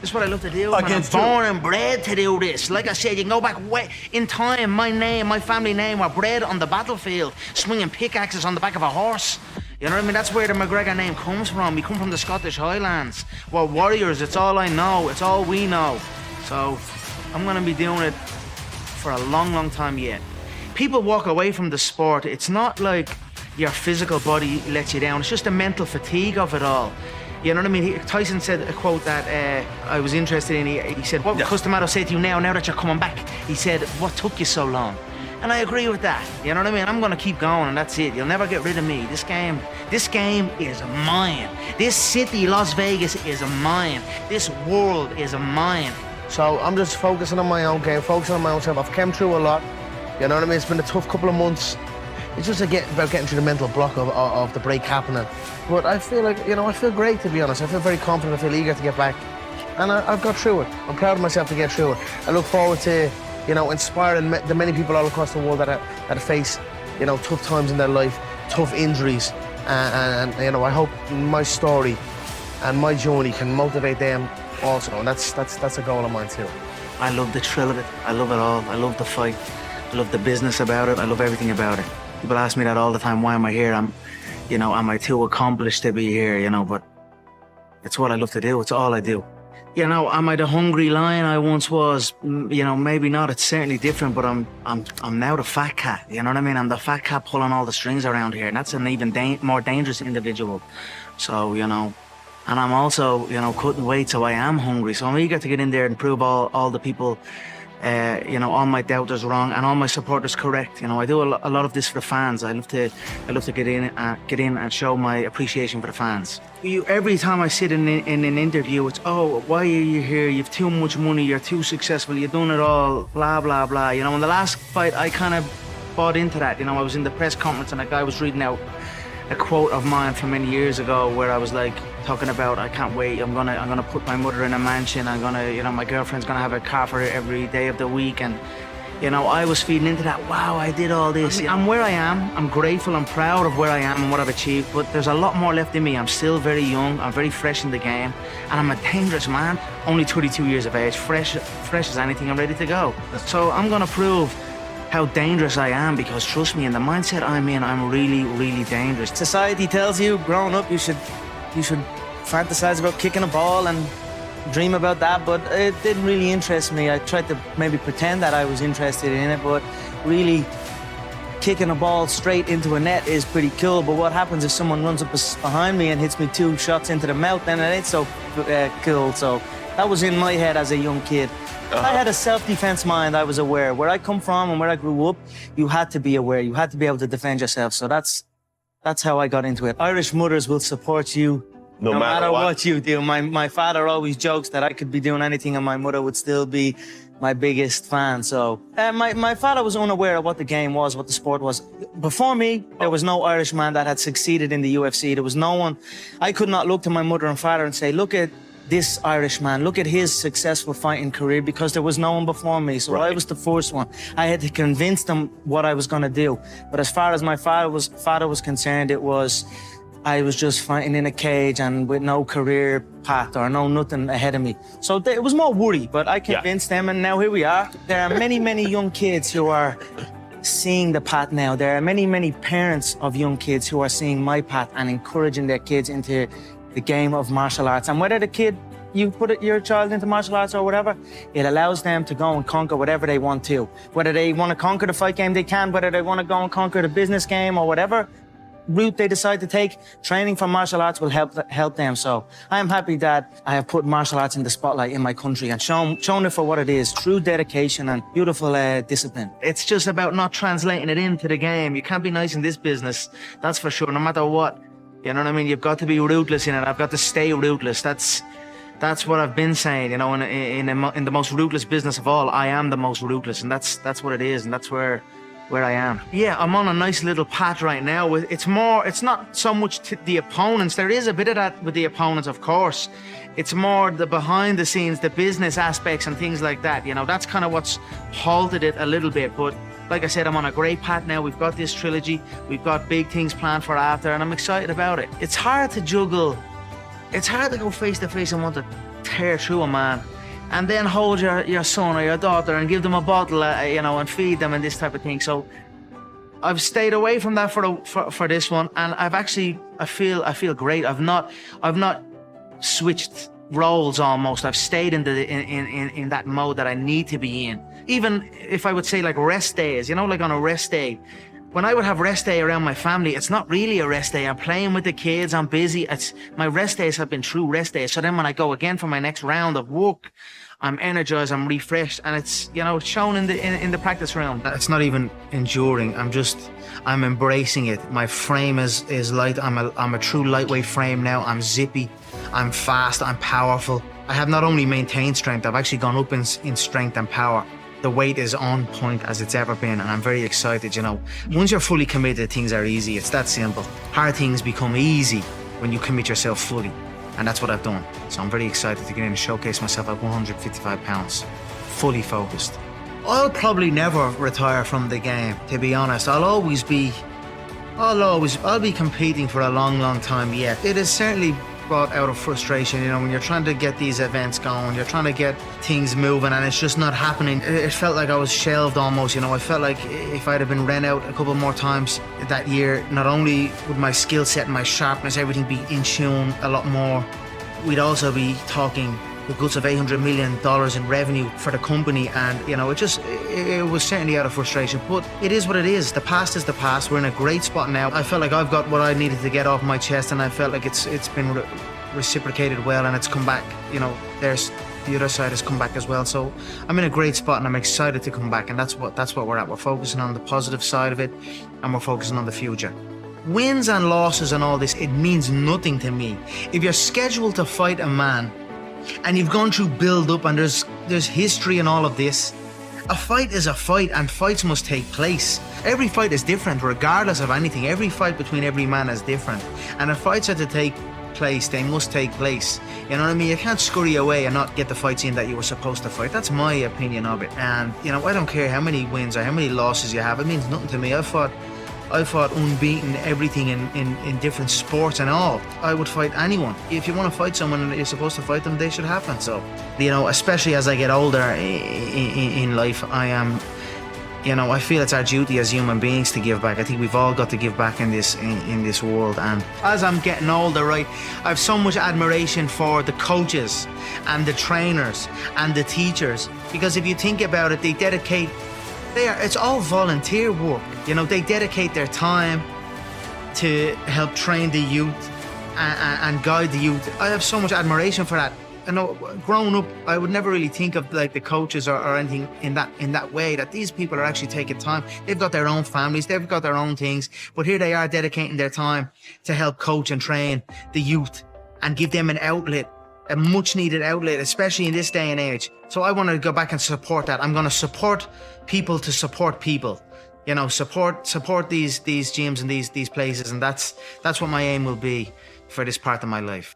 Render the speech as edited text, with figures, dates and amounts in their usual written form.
This is what I love to do. Man. I'm born and bred to do this. Like I said, you can go back way in time. My name, my family name, were bred on the battlefield, swinging pickaxes on the back of a horse. You know what I mean? That's where the Mcgregor name comes from. We come from the Scottish Highlands. We're warriors. It's all I know. It's all we know. So I'm going to be doing it for a long, long time yet. People walk away from the sport. It's not like your physical body lets you down. It's just the mental fatigue of it all. You know what I mean? Tyson said a quote that I was interested in. He said, what would Customato say to you now that you're coming back? He said, what took you so long? And I agree with that. You know what I mean? I'm going to keep going and that's it. You'll never get rid of me. This game is mine. This city, Las Vegas, is mine. This world is mine. So I'm just focusing on my own game, focusing on my own self. I've come through a lot. You know what I mean? It's been a tough couple of months. It's just about getting through the mental block of the break happening. But I feel like, you know, I feel great, to be honest. I feel very confident, I feel eager to get back. And I've got through it. I'm proud of myself to get through it. I look forward to, you know, inspiring the many people all across the world that face, you know, tough times in their life, tough injuries. And you know, I hope my story and my journey can motivate them also. And that's a goal of mine too. I love the thrill of it. I love it all. I love the fight. I love the business about it. I love everything about it. People ask me that all the time. Why am I here? You know, am I too accomplished to be here? You know, but it's what I love to do. It's all I do. You know, am I the hungry lion I once was? You know, maybe not. It's certainly different. But I'm now the fat cat. You know what I mean? I'm the fat cat pulling all the strings around here, and that's an even more dangerous individual. So you know, and I'm also, you know, cutting weight, so I am hungry. So I'm eager to get in there and prove all the people. You know, all my doubters wrong and all my supporters correct. You know, I do a lot of this for the fans. I love to get in and show my appreciation for the fans. Every time I sit in an interview, it's, oh, why are you here? You've too much money. You're too successful. You're doing it all. Blah blah blah. You know, in the last fight, I kind of bought into that. You know, I was in the press conference and a guy was reading out a quote of mine from many years ago where I was like talking about, I can't wait, I'm gonna put my mother in a mansion, I'm gonna, you know, my girlfriend's gonna have a car for her every day of the week. And you know, I was feeding into that. Wow, I did all this. I'm where I am. I'm grateful, I'm proud of where I am and what I've achieved, but there's a lot more left in me. I'm still very young, I'm very fresh in the game, and I'm a dangerous man. Only 32 years of age, fresh as anything, I'm ready to go. So I'm gonna prove how dangerous I am, because trust me, in the mindset I'm in, I'm really, really dangerous. Society tells you, growing up, you should fantasize about kicking a ball and dream about that, but it didn't really interest me. I tried to maybe pretend that I was interested in it, but really kicking a ball straight into a net is pretty cool. But what happens if someone runs up behind me and hits me 2 shots into the mouth, then it ain't so cool. So that was in my head as a young kid. I had a self-defense mind. I was aware. Where I come from and where I grew up, you had to be aware. You had to be able to defend yourself. So that's how I got into it. Irish mothers will support you no matter what you do. My father always jokes that I could be doing anything and my mother would still be my biggest fan. So my father was unaware of what the game was, what the sport was. Before me, there was no Irishman that had succeeded in the UFC. There was no one. I could not look to my mother and father and say, look at this Irishman, look at his successful fighting career, because there was no one before me. So I was the first one. I had to convince them what I was going to do. But as far as my father was concerned, I was just fighting in a cage and with no career path or nothing ahead of me. So it was more worry, but I convinced them, and now here we are. There are many, many young kids who are seeing the path now. There are many, many parents of young kids who are seeing my path and encouraging their kids into the game of martial arts. And whether you put your child into martial arts or whatever, it allows them to go and conquer whatever they want to. Whether they want to conquer the fight game, they can. Whether they want to go and conquer the business game or whatever route they decide to take, training for martial arts will help them. So I am happy that I have put martial arts in the spotlight in my country and shown it for what it is, true dedication and beautiful discipline. It's just about not translating it into the game. You can't be nice in this business, that's for sure, no matter what. You know what I mean? You've got to be ruthless in it. I've got to stay ruthless. That's what I've been saying. You know, in the most ruthless business of all, I am the most ruthless, and that's what it is, and that's where I am. Yeah, I'm on a nice little path right now. It's not so much the opponents. There is a bit of that with the opponents, of course. It's more the behind the scenes, the business aspects and things like that. You know, that's kind of what's halted it a little bit. But like I said, I'm on a great path now. We've got this trilogy. We've got big things planned for after, and I'm excited about it. It's hard to juggle. It's hard to go face to face and want to tear through a man, and then hold your son or your daughter and give them a bottle, and feed them and this type of thing. So I've stayed away from that for this one, and I feel great. I've not switched roles almost. I've stayed in that mode that I need to be in. Even if I would say like rest days, like on a rest day, when I would have rest day around my family, it's not really a rest day. I'm playing with the kids, I'm busy. My rest days have been true rest days. So then when I go again for my next round of work, I'm energized, I'm refreshed, and it's shown in the practice room. It's not even enduring. I'm embracing it. My frame is light. I'm a true lightweight frame now. I'm zippy, I'm fast, I'm powerful. I have not only maintained strength, I've actually gone up in strength and power. The weight is on point as it's ever been, and I'm very excited. Once you're fully committed, things are easy. It's that simple. Hard things become easy when you commit yourself fully. And that's what I've done. So I'm very excited to get in and showcase myself at 155 pounds, fully focused. I'll probably never retire from the game, to be honest. I'll be competing for a long, long time yet. It is certainly brought out of frustration, when you're trying to get these events going, you're trying to get things moving, and it's just not happening. It felt like I was shelved almost, I felt like if I'd have been rent out a couple more times that year, not only would my skill set and my sharpness, everything be in tune a lot more, we'd also be talking the goods of $800 million in revenue for the company, and it was certainly out of frustration. But it is what it is. The past is the past. We're in a great spot now. I felt like I've got what I needed to get off my chest, and I felt like it's been reciprocated well, and it's come back. There's the other side has come back as well. So I'm in a great spot, and I'm excited to come back. And that's what we're at. We're focusing on the positive side of it, and we're focusing on the future. Wins and losses and all this, it means nothing to me. If you're scheduled to fight a man, and you've gone through build up, and there's history and all of this, a fight is a fight, and fights must take place. Every fight is different, regardless of anything. Every fight between every man is different, and if fights are to take place, they must take place. You know what I mean? You can't scurry away and not get the fights in that you were supposed to fight. That's my opinion of it. And I don't care how many wins or how many losses you have. It means nothing to me. I fought unbeaten everything in different sports and all. I would fight anyone. If you want to fight someone and you're supposed to fight them, they should happen. So, especially as I get older in life, I feel it's our duty as human beings to give back. I think we've all got to give back in this world. And as I'm getting older, right, I have so much admiration for the coaches and the trainers and the teachers, because if you think about it, it's all volunteer work. They dedicate their time to help train the youth and guide the youth. I have so much admiration for that. Growing up, I would never really think of like the coaches or anything in that way, that these people are actually taking time. They've got their own families, they've got their own things, but here they are dedicating their time to help coach and train the youth and give them an outlet, a much needed outlet, especially in this day and age. So I want to go back and support that. I'm going to support people to support people. Support these gyms and these places, and that's what my aim will be for this part of my life.